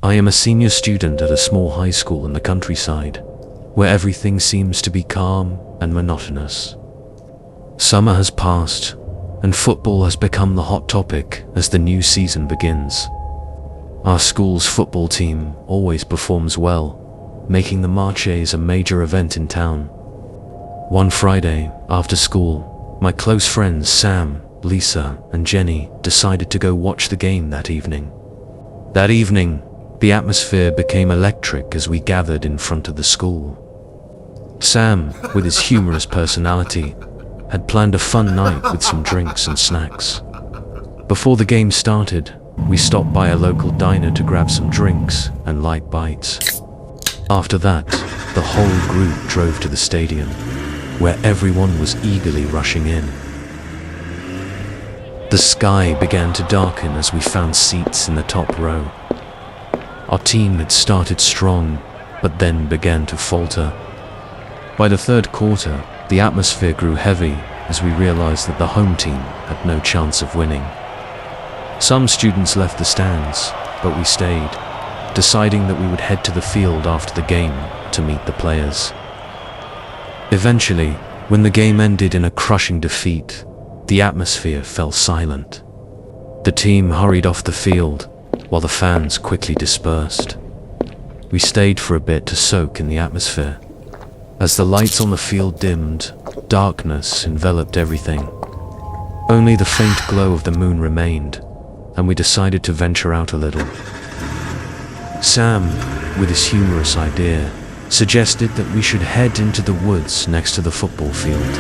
I am a senior student at a small high school in the countryside, where everything seems to be calm and monotonous. Summer has passed, and football has become the hot topic as the new season begins. Our school's football team always performs well, making the Marches a major event in town. One Friday, after school, my close friends Sam, Lisa, and Jenny decided to go watch the game that evening. That evening, the atmosphere became electric as we gathered in front of the school. Sam, with his humorous personality, had planned a fun night with some drinks and snacks. Before the game started, we stopped by a local diner to grab some drinks and light bites. After that, the whole group drove to the stadium, where everyone was eagerly rushing in. The sky began to darken as we found seats in the top row. Our team had started strong, but then began to falter. By the third quarter, the atmosphere grew heavy as we realized that the home team had no chance of winning. Some students left the stands, but we stayed, deciding that we would head to the field after the game to meet the players. Eventually, when the game ended in a crushing defeat, the atmosphere fell silent. The team hurried off the field, while the fans quickly dispersed. We stayed for a bit to soak in the atmosphere. As the lights on the field dimmed, darkness enveloped everything. Only the faint glow of the moon remained, and we decided to venture out a little. Sam, with his humorous idea, suggested that we should head into the woods next to the football field.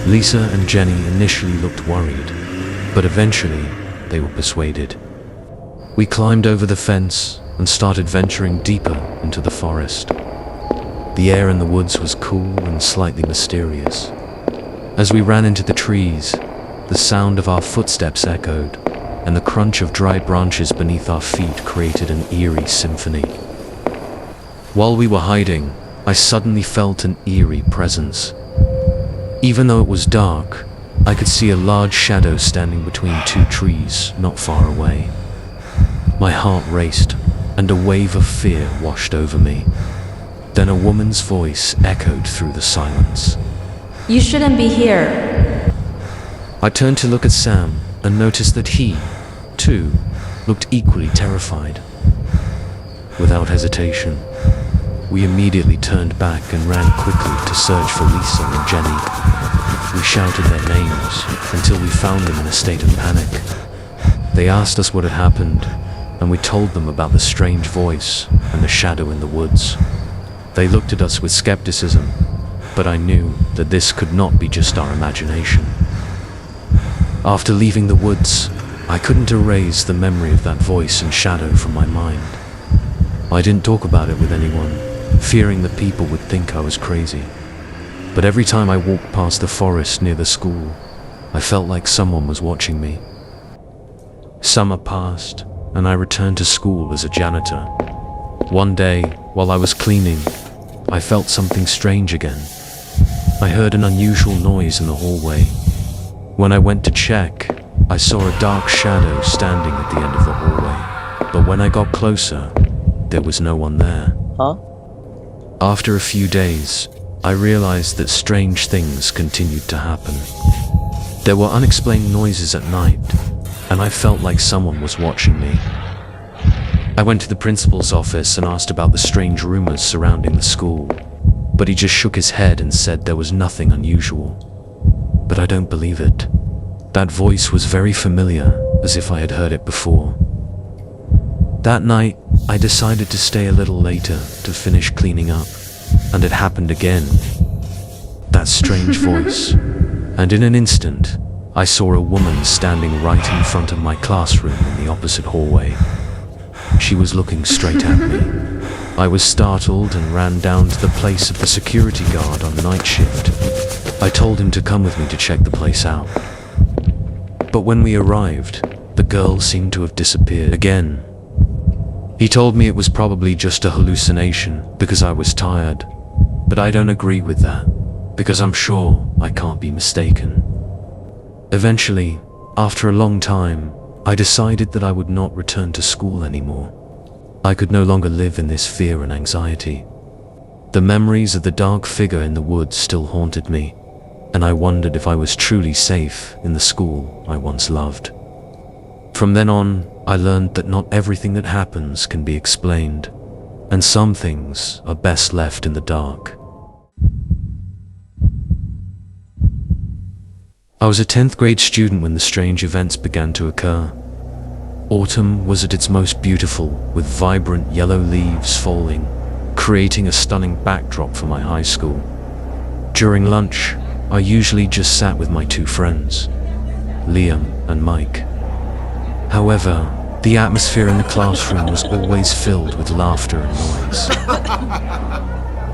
Lisa and Jenny initially looked worried, but eventually they were persuaded. We climbed over the fence and started venturing deeper into the forest. The air in the woods was cool and slightly mysterious. As we ran into the trees, the sound of our footsteps echoed, and the crunch of dry branches beneath our feet created an eerie symphony. While we were hiding, I suddenly felt an eerie presence. Even though it was dark, I could see a large shadow standing between two trees not far away. My heart raced, and a wave of fear washed over me. Then a woman's voice echoed through the silence. "You shouldn't be here." I turned to look at Sam and noticed that he, too, looked equally terrified. Without hesitation, we immediately turned back and ran quickly to search for Lisa and Jenny. We shouted their names until we found them in a state of panic. They asked us what had happened, and we told them about the strange voice and the shadow in the woods. They looked at us with skepticism, but I knew that this could not be just our imagination. After leaving the woods, I couldn't erase the memory of that voice and shadow from my mind. I didn't talk about it with anyone, fearing that people would think I was crazy. But every time I walked past the forest near the school, I felt like someone was watching me. Summer passed, and I returned to school as a janitor. One day, while I was cleaning, I felt something strange again. I heard an unusual noise in the hallway. When I went to check, I saw a dark shadow standing at the end of the hallway. But when I got closer, there was no one there. After a few days, I realized that strange things continued to happen. There were unexplained noises at night, and I felt like someone was watching me. I went to the principal's office and asked about the strange rumors surrounding the school, but he just shook his head and said there was nothing unusual. But I don't believe it. That voice was very familiar, as if I had heard it before. That night, I decided to stay a little later to finish cleaning up, and it happened again. That strange voice. And in an instant, I saw a woman standing right in front of my classroom in the opposite hallway. She was looking straight at me. I was startled and ran down to the place of the security guard on night shift. I told him to come with me to check the place out. But when we arrived, the girl seemed to have disappeared again. He told me it was probably just a hallucination because I was tired, but I don't agree with that, because I'm sure I can't be mistaken. Eventually, after a long time, I decided that I would not return to school anymore. I could no longer live in this fear and anxiety. The memories of the dark figure in the woods still haunted me, and I wondered if I was truly safe in the school I once loved. From then on, I learned that not everything that happens can be explained, and some things are best left in the dark. I was a 10th grade student when the strange events began to occur. Autumn was at its most beautiful, with vibrant yellow leaves falling, creating a stunning backdrop for my high school. During lunch, I usually just sat with my two friends, Liam and Mike. However, the atmosphere in the classroom was always filled with laughter and noise.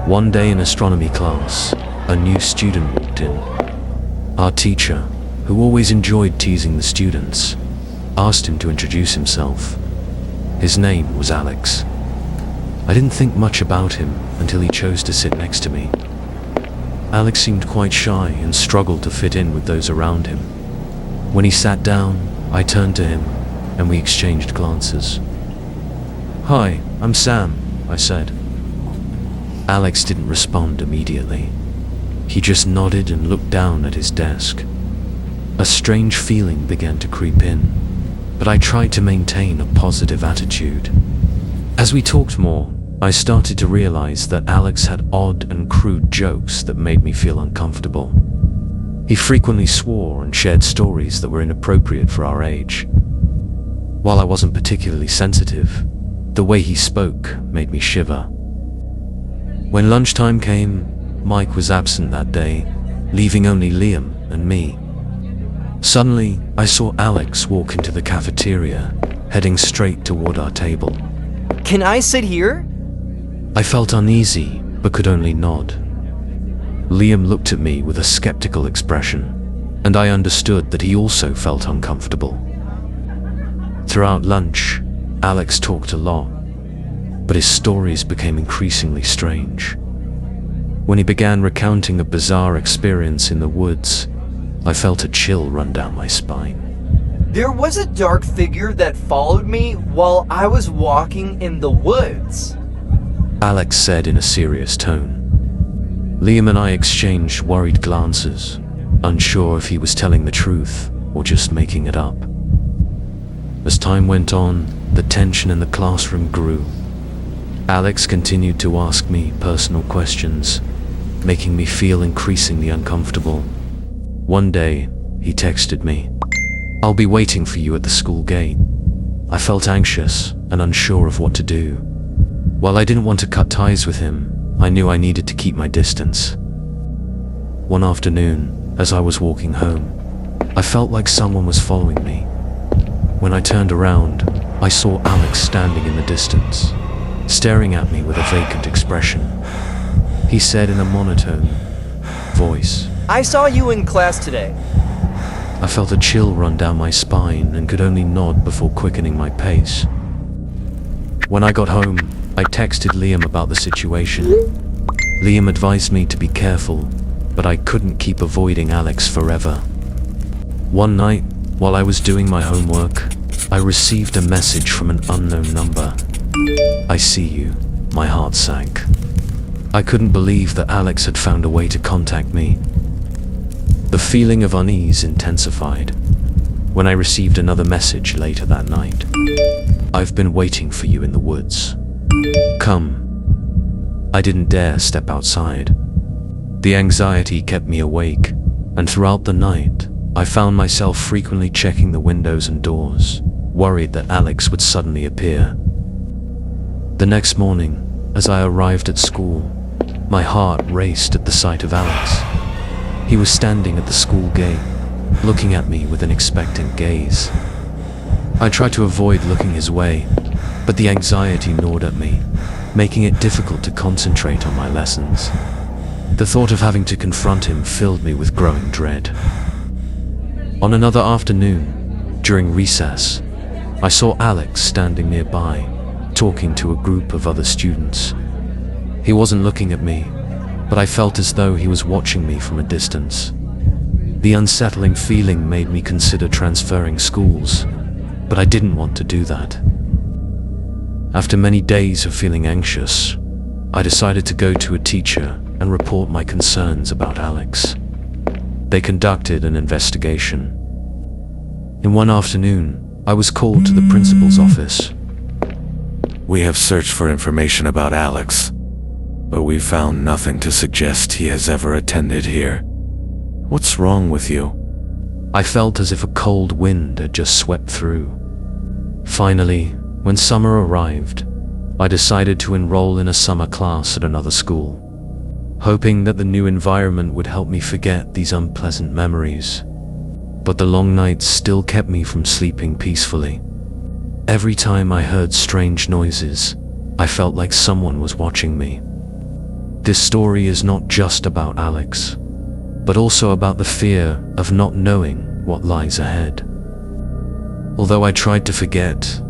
One day in astronomy class, a new student walked in. Our teacher, who always enjoyed teasing the students, asked him to introduce himself. His name was Alex. I didn't think much about him until he chose to sit next to me. Alex seemed quite shy and struggled to fit in with those around him. When he sat down, I turned to him and we exchanged glances. "Hi, I'm Sam," I said. Alex didn't respond immediately. He just nodded and looked down at his desk. A strange feeling began to creep in, but I tried to maintain a positive attitude. As we talked more, I started to realize that Alex had odd and crude jokes that made me feel uncomfortable. He frequently swore and shared stories that were inappropriate for our age. While I wasn't particularly sensitive, the way he spoke made me shiver. When lunchtime came, Mike was absent that day, leaving only Liam and me. Suddenly, I saw Alex walk into the cafeteria, heading straight toward our table. Can I sit here? I felt uneasy, but could only nod. Liam looked at me with a skeptical expression, and I understood that he also felt uncomfortable. Throughout lunch, Alex talked a lot, but his stories became increasingly strange. When he began recounting a bizarre experience in the woods, I felt a chill run down my spine. There was a dark figure that followed me while I was walking in the woods, Alex said in a serious tone. Liam and I exchanged worried glances, unsure if he was telling the truth or just making it up. As time went on, the tension in the classroom grew. Alex continued to ask me personal questions, making me feel increasingly uncomfortable. One day, he texted me, "I'll be waiting for you at the school gate." I felt anxious and unsure of what to do. While I didn't want to cut ties with him, I knew I needed to keep my distance. One afternoon, as I was walking home, I felt like someone was following me. When I turned around, I saw Alex standing in the distance, staring at me with a vacant expression. He said in a monotone voice, I saw you in class today. I felt a chill run down my spine and could only nod before quickening my pace. When I got home, I texted Liam about the situation. Liam advised me to be careful, but I couldn't keep avoiding Alex forever. One night, while I was doing my homework, I received a message from an unknown number. "I see you." My heart sank. I couldn't believe that Alex had found a way to contact me. The feeling of unease intensified when I received another message later that night. "I've been waiting for you in the woods. Come." I didn't dare step outside. The anxiety kept me awake, and throughout the night, I found myself frequently checking the windows and doors, worried that Alex would suddenly appear. The next morning, as I arrived at school, my heart raced at the sight of Alex. He was standing at the school gate, looking at me with an expectant gaze. I tried to avoid looking his way, but the anxiety gnawed at me, making it difficult to concentrate on my lessons. The thought of having to confront him filled me with growing dread. On another afternoon, during recess, I saw Alex standing nearby, talking to a group of other students. He wasn't looking at me, but I felt as though he was watching me from a distance. The unsettling feeling made me consider transferring schools, but I didn't want to do that. After many days of feeling anxious, I decided to go to a teacher and report my concerns about Alex. They conducted an investigation. In one afternoon, I was called to the principal's office. We have searched for information about Alex, but we found nothing to suggest he has ever attended here. What's wrong with you? I felt as if a cold wind had just swept through. Finally, when summer arrived, I decided to enroll in a summer class at another school, hoping that the new environment would help me forget these unpleasant memories. But the long nights still kept me from sleeping peacefully. Every time I heard strange noises, I felt like someone was watching me. This story is not just about Alex, but also about the fear of not knowing what lies ahead. Although I tried to forget,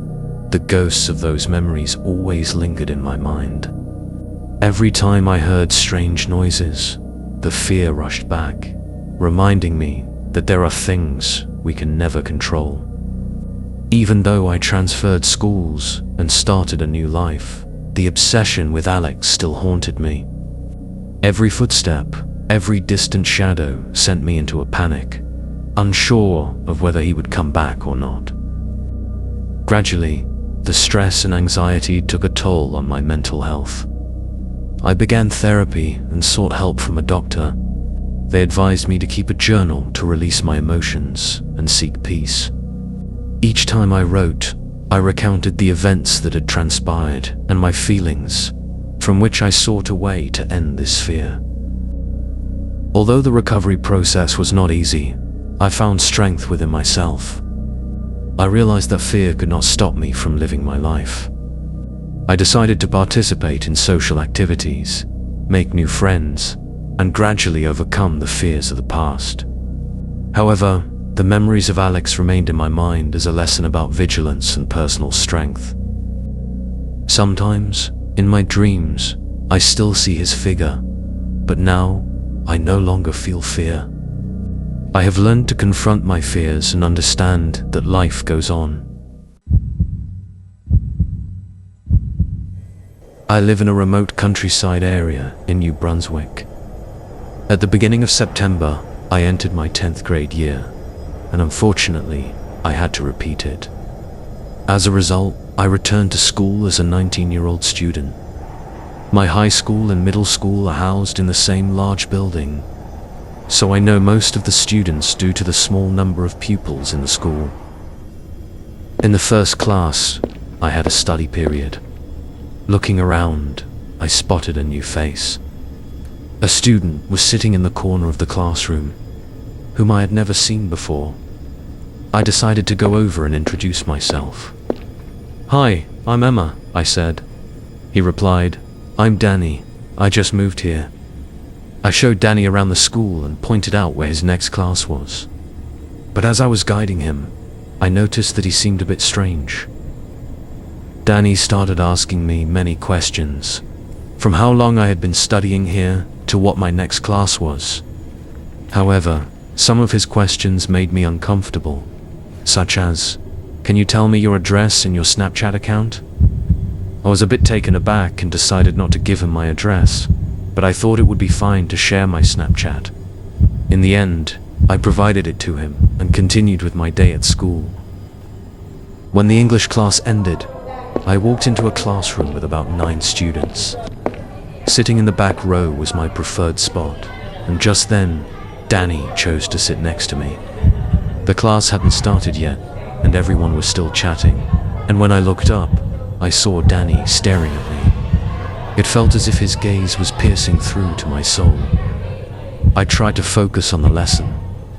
the ghosts of those memories always lingered in my mind. Every time I heard strange noises, the fear rushed back, reminding me that there are things we can never control. Even though I transferred schools and started a new life, the obsession with Alex still haunted me. Every footstep, every distant shadow sent me into a panic, unsure of whether he would come back or not. Gradually, the stress and anxiety took a toll on my mental health. I began therapy and sought help from a doctor. They advised me to keep a journal to release my emotions and seek peace. Each time I wrote, I recounted the events that had transpired and my feelings, from which I sought a way to end this fear. Although the recovery process was not easy, I found strength within myself. I realized that fear could not stop me from living my life. I decided to participate in social activities, make new friends, and gradually overcome the fears of the past. However, the memories of Alex remained in my mind as a lesson about vigilance and personal strength. Sometimes, in my dreams, I still see his figure, but now I no longer feel fear. I have learned to confront my fears and understand that life goes on. I live in a remote countryside area in New Brunswick. At the beginning of September, I entered my 10th grade year, and unfortunately, I had to repeat it. As a result, I returned to school as a 19-year-old student. My high school and middle school are housed in the same large building, so I know most of the students due to the small number of pupils in the school. In the first class, I had a study period. Looking around, I spotted a new face. A student was sitting in the corner of the classroom, whom I had never seen before. I decided to go over and introduce myself. "Hi, I'm Emma," I said. He replied, "I'm Danny. I just moved here." I showed Danny around the school and pointed out where his next class was. But as I was guiding him, I noticed that he seemed a bit strange. Danny started asking me many questions, from how long I had been studying here to what my next class was. However, some of his questions made me uncomfortable, such as, "Can you tell me your address and your Snapchat account?" I was a bit taken aback and decided not to give him my address, but I thought it would be fine to share my Snapchat. In the end, I provided it to him and continued with my day at school. When the English class ended, I walked into a classroom with about 9 students. Sitting in the back row was my preferred spot, and just then, Danny chose to sit next to me. The class hadn't started yet, and everyone was still chatting, and when I looked up, I saw Danny staring at me. It felt as if his gaze was piercing through to my soul. I tried to focus on the lesson,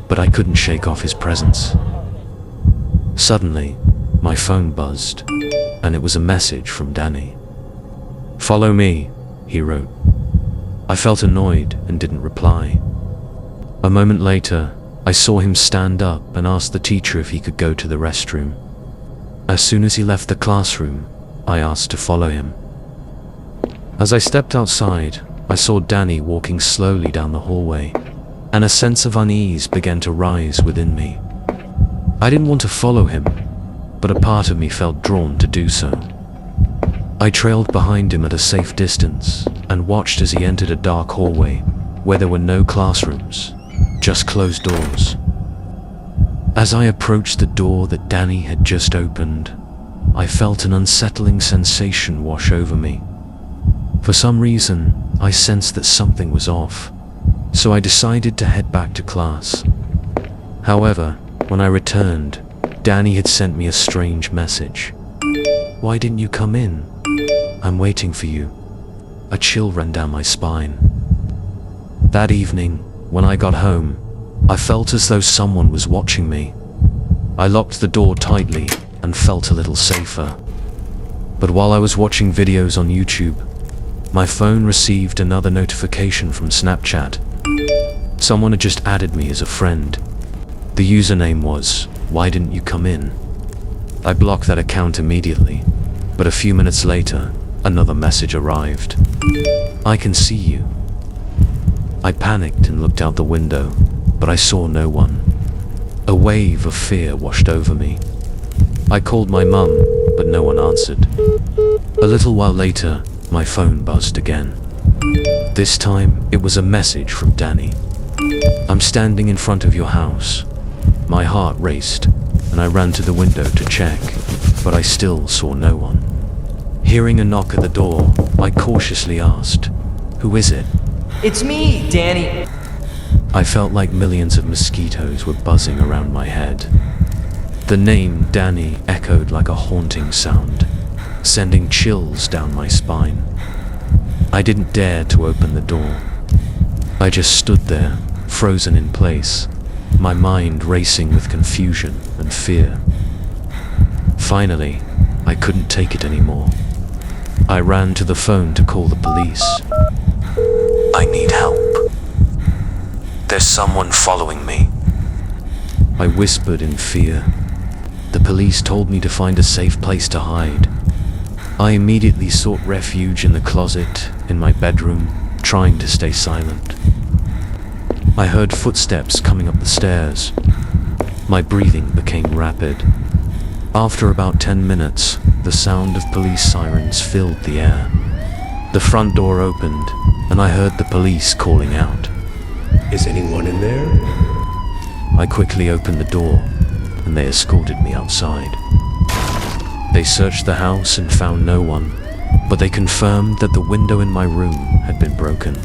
but I couldn't shake off his presence. Suddenly, my phone buzzed, and it was a message from Danny. "Follow me," he wrote. I felt annoyed and didn't reply. A moment later, I saw him stand up and ask the teacher if he could go to the restroom. As soon as he left the classroom, I asked to follow him. As I stepped outside, I saw Danny walking slowly down the hallway, and a sense of unease began to rise within me. I didn't want to follow him, but a part of me felt drawn to do so. I trailed behind him at a safe distance and watched as he entered a dark hallway where there were no classrooms, just closed doors. As I approached the door that Danny had just opened, I felt an unsettling sensation wash over me. For some reason, I sensed that something was off, so I decided to head back to class. However, when I returned, Danny had sent me a strange message. "Why didn't you come in? I'm waiting for you." A chill ran down my spine. That evening, when I got home, I felt as though someone was watching me. I locked the door tightly and felt a little safer. But while I was watching videos on YouTube, my phone received another notification from Snapchat. Someone had just added me as a friend. The username was, "Why didn't you come in?" I blocked that account immediately, but a few minutes later, another message arrived. "I can see you." I panicked and looked out the window, but I saw no one. A wave of fear washed over me. I called my mum, but no one answered. A little while later, my phone buzzed again. This time, it was a message from Danny. "I'm standing in front of your house." My heart raced, and I ran to the window to check, but I still saw no one. Hearing a knock at the door, I cautiously asked, "Who is it?" It's me, Danny. I felt like millions of mosquitoes were buzzing around my head. The name Danny echoed like a haunting sound, sending chills down my spine. I didn't dare to open the door. I just stood there, frozen in place, my mind racing with confusion and fear. Finally, I couldn't take it anymore. I ran to the phone to call the police. "I need help. There's someone following me." I whispered in fear. The police told me to find a safe place to hide. I immediately sought refuge in the closet in my bedroom, trying to stay silent. I heard footsteps coming up the stairs. My breathing became rapid. After about 10 minutes, the sound of police sirens filled the air. The front door opened, and I heard the police calling out. Is anyone in there? I quickly opened the door, and they escorted me outside. They searched the house and found no one, but they confirmed that the window in my room had been broken.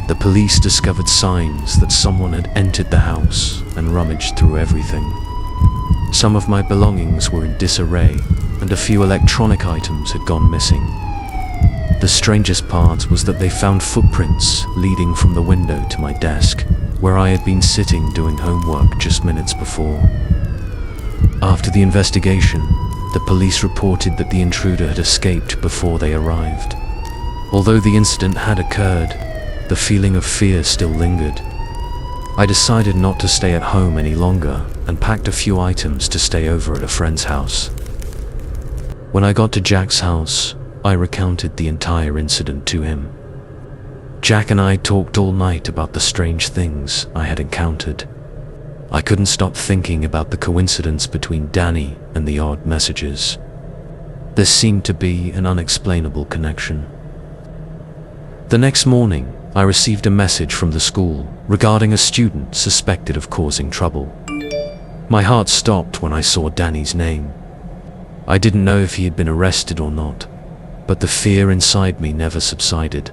The police discovered signs that someone had entered the house and rummaged through everything. Some of my belongings were in disarray, and a few electronic items had gone missing. The strangest part was that they found footprints leading from the window to my desk, where I had been sitting doing homework just minutes before. After the investigation, the police reported that the intruder had escaped before they arrived. Although the incident had occurred, the feeling of fear still lingered. I decided not to stay at home any longer and packed a few items to stay over at a friend's house. When I got to Jack's house, I recounted the entire incident to him. Jack and I talked all night about the strange things I had encountered. I couldn't stop thinking about the coincidence between Danny and the odd messages. There seemed to be an unexplainable connection. The next morning, I received a message from the school regarding a student suspected of causing trouble. My heart stopped when I saw Danny's name. I didn't know if he had been arrested or not, but the fear inside me never subsided.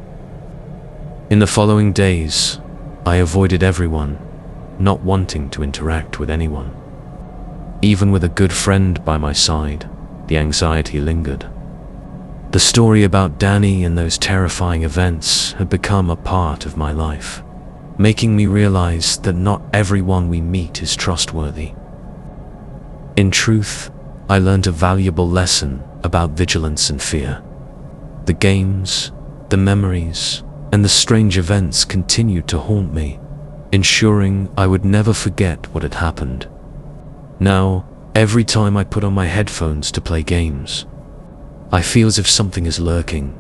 In the following days, I avoided everyone, not wanting to interact with anyone. Even with a good friend by my side, the anxiety lingered. The story about Danny and those terrifying events had become a part of my life, making me realize that not everyone we meet is trustworthy. In truth, I learned a valuable lesson about vigilance and fear. The games, the memories, and the strange events continued to haunt me, ensuring I would never forget what had happened. Now, every time I put on my headphones to play games, I feel as if something is lurking,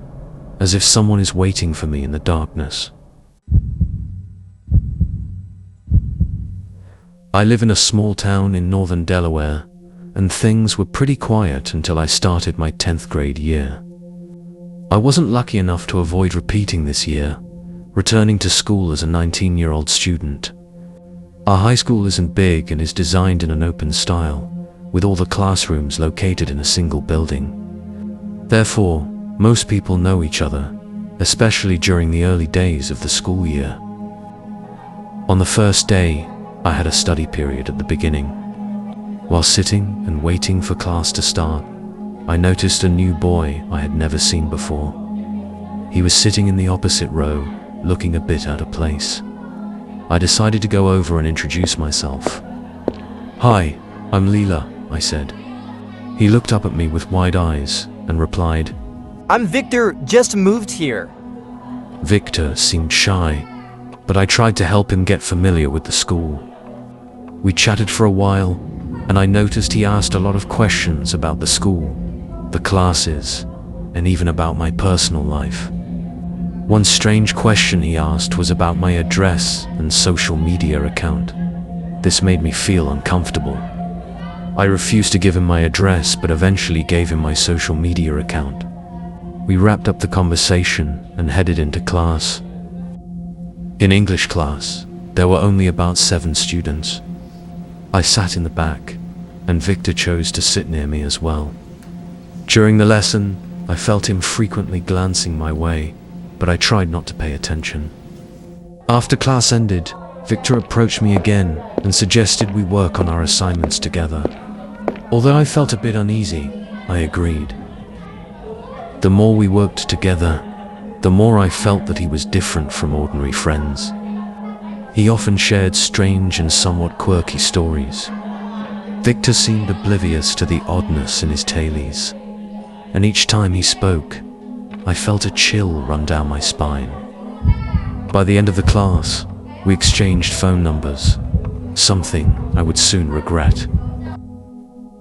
as if someone is waiting for me in the darkness. I live in a small town in northern Delaware, and things were pretty quiet until I started my 10th grade year. I wasn't lucky enough to avoid repeating this year, returning to school as a 19-year-old student. Our high school isn't big and is designed in an open style, with all the classrooms located in a single building. Therefore, most people know each other, especially during the early days of the school year. On the first day, I had a study period at the beginning. While sitting and waiting for class to start, I noticed a new boy I had never seen before. He was sitting in the opposite row, looking a bit out of place. I decided to go over and introduce myself. "Hi, I'm Leela," I said. He looked up at me with wide eyes and replied, I'm Victor, just moved here. Victor seemed shy, but I tried to help him get familiar with the school. We chatted for a while, and I noticed he asked a lot of questions about the school, the classes, and even about my personal life. One strange question he asked was about my address and social media account. This made me feel uncomfortable. I refused to give him my address, but eventually gave him my social media account. We wrapped up the conversation and headed into class. In English class, there were only about 7 students. I sat in the back, and Victor chose to sit near me as well. During the lesson, I felt him frequently glancing my way, but I tried not to pay attention. After class ended, Victor approached me again and suggested we work on our assignments together. Although I felt a bit uneasy, I agreed. The more we worked together, the more I felt that he was different from ordinary friends. He often shared strange and somewhat quirky stories. Victor seemed oblivious to the oddness in his tales, and each time he spoke, I felt a chill run down my spine. By the end of the class, we exchanged phone numbers, something I would soon regret.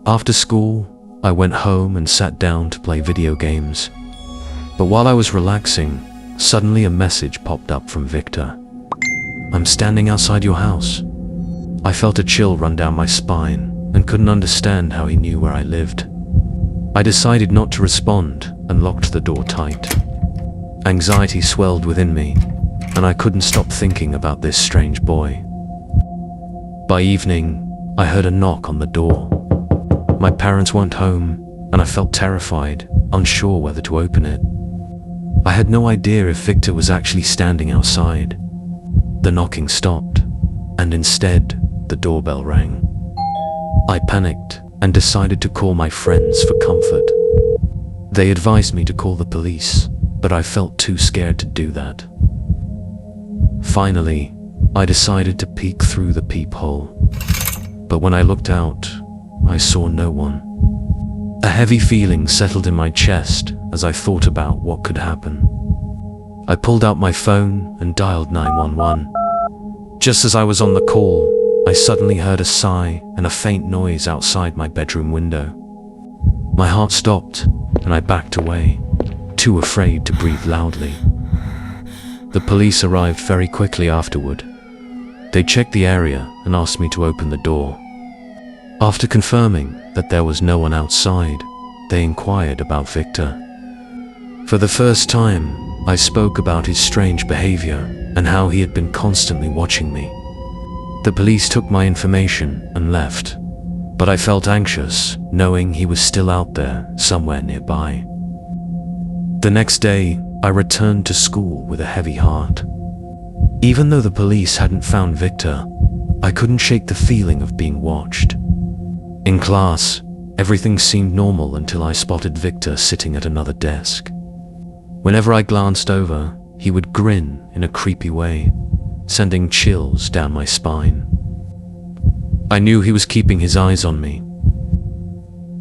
After school, I went home and sat down to play video games. But while I was relaxing, suddenly a message popped up from Victor. "I'm standing outside your house." I felt a chill run down my spine and couldn't understand how he knew where I lived. I decided not to respond and locked the door tight. Anxiety swelled within me, and I couldn't stop thinking about this strange boy. By evening, I heard a knock on the door. My parents weren't home, and I felt terrified, unsure whether to open it. I had no idea if Victor was actually standing outside. The knocking stopped, and instead, the doorbell rang. I panicked and decided to call my friends for comfort. They advised me to call the police, but I felt too scared to do that. Finally, I decided to peek through the peephole. But when I looked out, I saw no one. A heavy feeling settled in my chest as I thought about what could happen. I pulled out my phone and dialed 911. Just as I was on the call, I suddenly heard a sigh and a faint noise outside my bedroom window. My heart stopped, and I backed away, too afraid to breathe loudly. The police arrived very quickly afterward. They checked the area and asked me to open the door. After confirming that there was no one outside, they inquired about Victor. For the first time, I spoke about his strange behavior and how he had been constantly watching me. The police took my information and left, but I felt anxious knowing he was still out there somewhere nearby. The next day, I returned to school with a heavy heart. Even though the police hadn't found Victor, I couldn't shake the feeling of being watched. In class, everything seemed normal until I spotted Victor sitting at another desk. Whenever I glanced over, he would grin in a creepy way, sending chills down my spine. I knew he was keeping his eyes on me.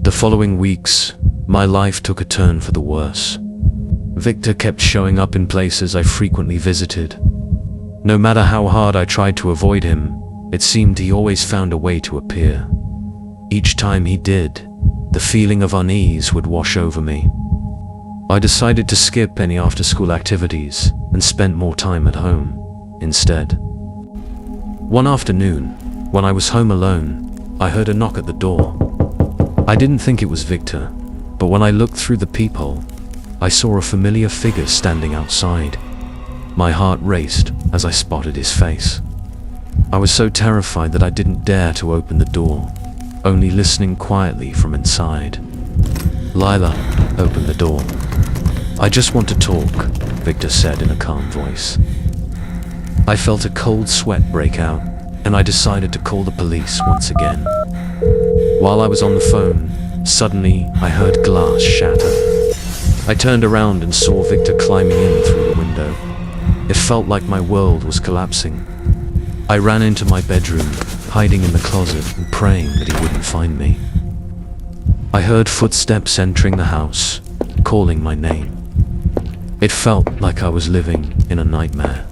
The following weeks, my life took a turn for the worse. Victor kept showing up in places I frequently visited. No matter how hard I tried to avoid him, it seemed he always found a way to appear. Each time he did, the feeling of unease would wash over me. I decided to skip any after-school activities and spent more time at home instead. One afternoon, when I was home alone, I heard a knock at the door. I didn't think it was Victor, but when I looked through the peephole, I saw a familiar figure standing outside. My heart raced as I spotted his face. I was so terrified that I didn't dare to open the door, only listening quietly from inside. "Lila, open the door. I just want to talk," Victor said in a calm voice. I felt a cold sweat break out, and I decided to call the police once again. While I was on the phone, suddenly I heard glass shatter. I turned around and saw Victor climbing in through the window. It felt like my world was collapsing. I ran into my bedroom, hiding in the closet and praying that he wouldn't find me. I heard footsteps entering the house, calling my name. It felt like I was living in a nightmare.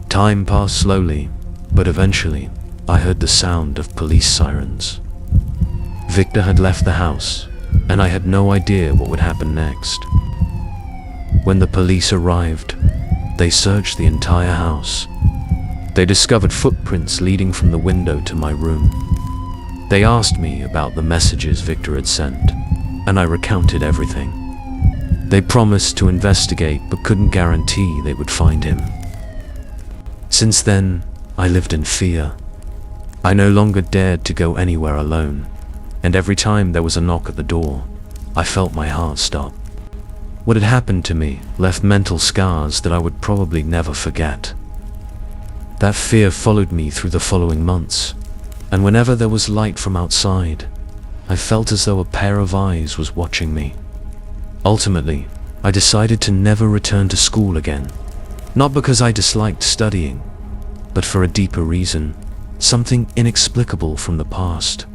Time passed slowly, but eventually I heard the sound of police sirens. Victor had left the house, and I had no idea what would happen next. When the police arrived, they searched the entire house. They discovered footprints leading from the window to my room. They asked me about the messages Victor had sent, and I recounted everything. They promised to investigate but couldn't guarantee they would find him. Since then, I lived in fear. I no longer dared to go anywhere alone, and every time there was a knock at the door, I felt my heart stop. What had happened to me left mental scars that I would probably never forget. That fear followed me through the following months, and whenever there was light from outside, I felt as though a pair of eyes was watching me. Ultimately, I decided to never return to school again, not because I disliked studying, but for a deeper reason, something inexplicable from the past.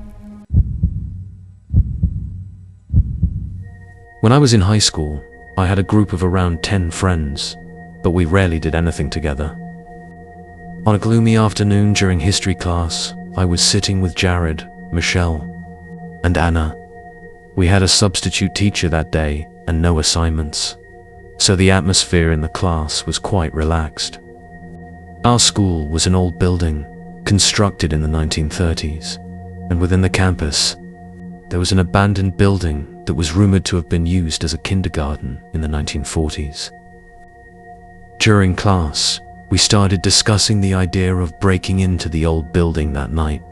When I was in high school, I had a group of around 10 friends, but we rarely did anything together. On a gloomy afternoon during history class, I was sitting with Jared, Michelle, and Anna. We had a substitute teacher that day and no assignments, so the atmosphere in the class was quite relaxed. Our school was an old building, constructed in the 1930s, and within the campus, there was an abandoned building that was rumored to have been used as a kindergarten in the 1940s. During class, we started discussing the idea of breaking into the old building that night.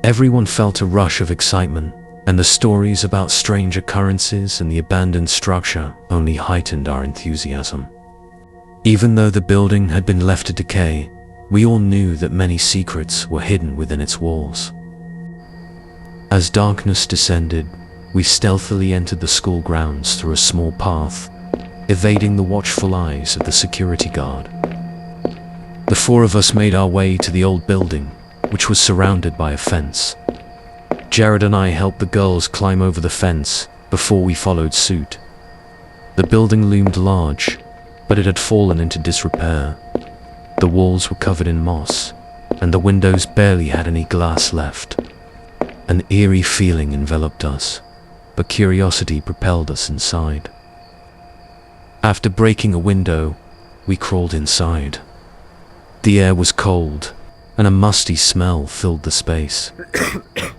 Everyone felt a rush of excitement, and the stories about strange occurrences and the abandoned structure only heightened our enthusiasm. Even though the building had been left to decay, we all knew that many secrets were hidden within its walls. As darkness descended, we stealthily entered the school grounds through a small path, evading the watchful eyes of the security guard. The four of us made our way to the old building, which was surrounded by a fence. Jared and I helped the girls climb over the fence before we followed suit. The building loomed large, but it had fallen into disrepair. The walls were covered in moss, and the windows barely had any glass left. An eerie feeling enveloped us, but curiosity propelled us inside. After breaking a window, we crawled inside. The air was cold, and a musty smell filled the space.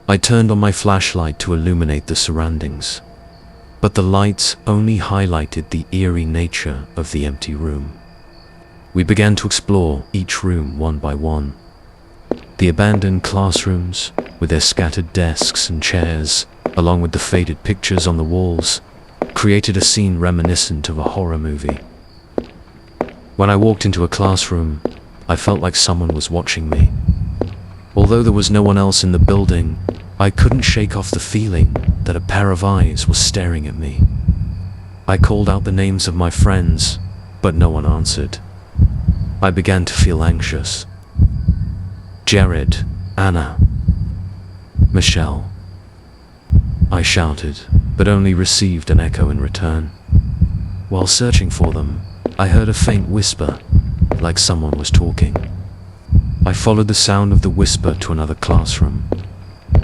I turned on my flashlight to illuminate the surroundings, but the lights only highlighted the eerie nature of the empty room. We began to explore each room one by one. The abandoned classrooms, with their scattered desks and chairs, along with the faded pictures on the walls, created a scene reminiscent of a horror movie. When I walked into a classroom, I felt like someone was watching me. Although there was no one else in the building, I couldn't shake off the feeling that a pair of eyes was staring at me. I called out the names of my friends, but no one answered. I began to feel anxious. Jared, Anna, Michelle. I shouted, but only received an echo in return. While searching for them, I heard a faint whisper, like someone was talking. I followed the sound of the whisper to another classroom.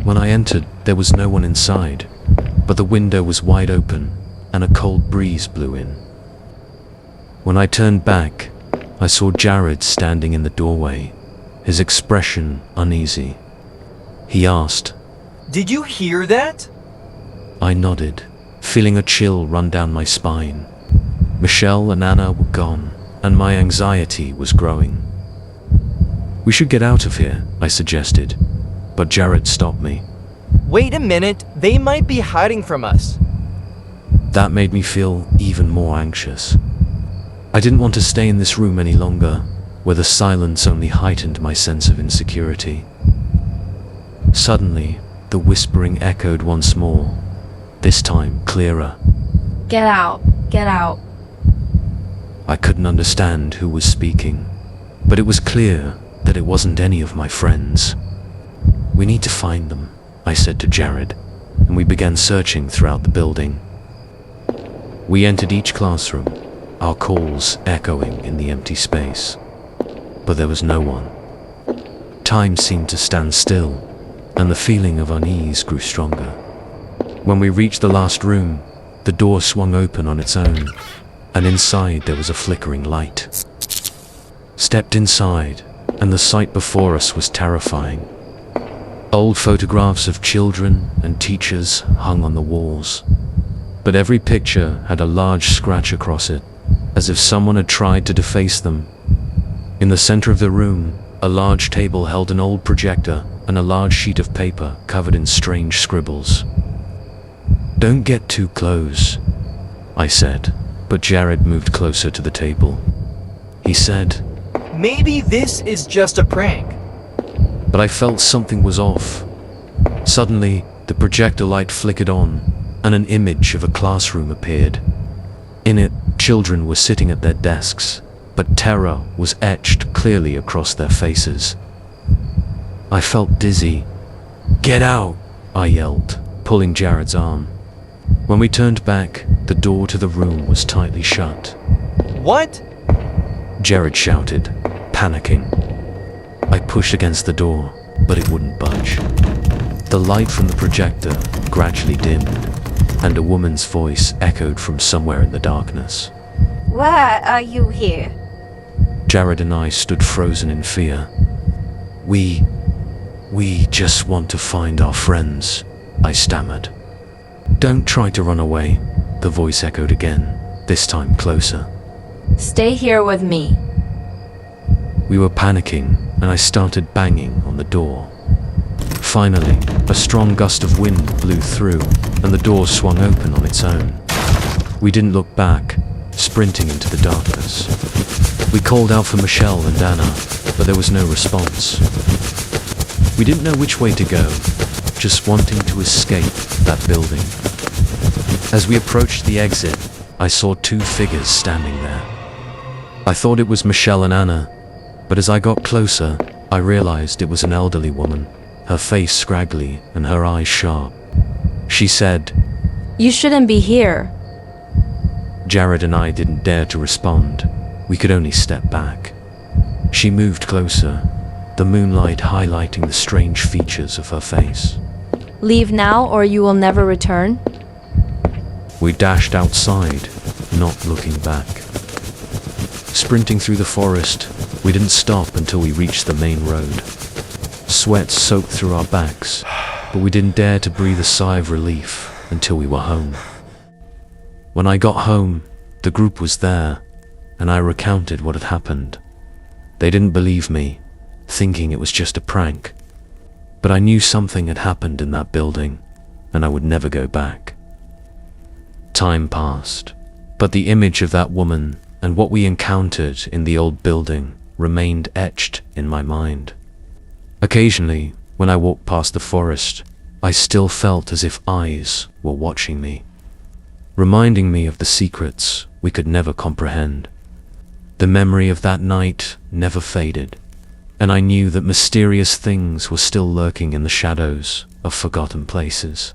When I entered, there was no one inside, but the window was wide open and a cold breeze blew in. When I turned back, I saw Jared standing in the doorway, his expression uneasy. He asked, Did you hear that? I nodded, feeling a chill run down my spine. Michelle and Anna were gone, and my anxiety was growing. "We should get out of here," I suggested, but Jared stopped me. Wait a minute, they might be hiding from us. That made me feel even more anxious. I didn't want to stay in this room any longer, where the silence only heightened my sense of insecurity. Suddenly, the whispering echoed once more, this time clearer. Get out. Get out. I couldn't understand who was speaking, but it was clear that it wasn't any of my friends. "We need to find them," I said to Jared, and we began searching throughout the building. We entered each classroom, our calls echoing in the empty space. But there was no one. Time seemed to stand still, and the feeling of unease grew stronger. When we reached the last room, the door swung open on its own, and inside there was a flickering light. Stepped inside, and the sight before us was terrifying. Old photographs of children and teachers hung on the walls, but every picture had a large scratch across it, as if someone had tried to deface them. In the center of the room, a large table held an old projector and a large sheet of paper covered in strange scribbles. "Don't get too close," I said, but Jared moved closer to the table. He said, Maybe this is just a prank. but I felt something was off. Suddenly, the projector light flickered on, and an image of a classroom appeared. In it, children were sitting at their desks, but terror was etched clearly across their faces. I felt dizzy. "Get out!" I yelled, pulling Jared's arm. When we turned back, the door to the room was tightly shut. What? Jared shouted, panicking. I pushed against the door, but it wouldn't budge. The light from the projector gradually dimmed, and a woman's voice echoed from somewhere in the darkness. Why are you here? Jared and I stood frozen in fear. We just want to find our friends," I stammered. "Don't try to run away," the voice echoed again, this time closer. Stay here with me. We were panicking, and I started banging on the door. Finally, a strong gust of wind blew through, and the door swung open on its own. We didn't look back, sprinting into the darkness. We called out for Michelle and Anna, but there was no response. We didn't know which way to go, just wanting to escape that building. As we approached the exit, I saw two figures standing there. I thought it was Michelle and Anna, but as I got closer, I realized it was an elderly woman, her face scraggly and her eyes sharp. She said, You shouldn't be here. Jared and I didn't dare to respond. We could only step back. She moved closer, the moonlight highlighting the strange features of her face. Leave now or you will never return. We dashed outside, not looking back. Sprinting through the forest, we didn't stop until we reached the main road. Sweat soaked through our backs, but we didn't dare to breathe a sigh of relief until we were home. When I got home, the group was there, and I recounted what had happened. They didn't believe me, thinking it was just a prank. But I knew something had happened in that building, and I would never go back. Time passed, but the image of that woman and what we encountered in the old building remained etched in my mind. Occasionally, when I walked past the forest, I still felt as if eyes were watching me, reminding me of the secrets we could never comprehend. The memory of that night never faded, and I knew that mysterious things were still lurking in the shadows of forgotten places.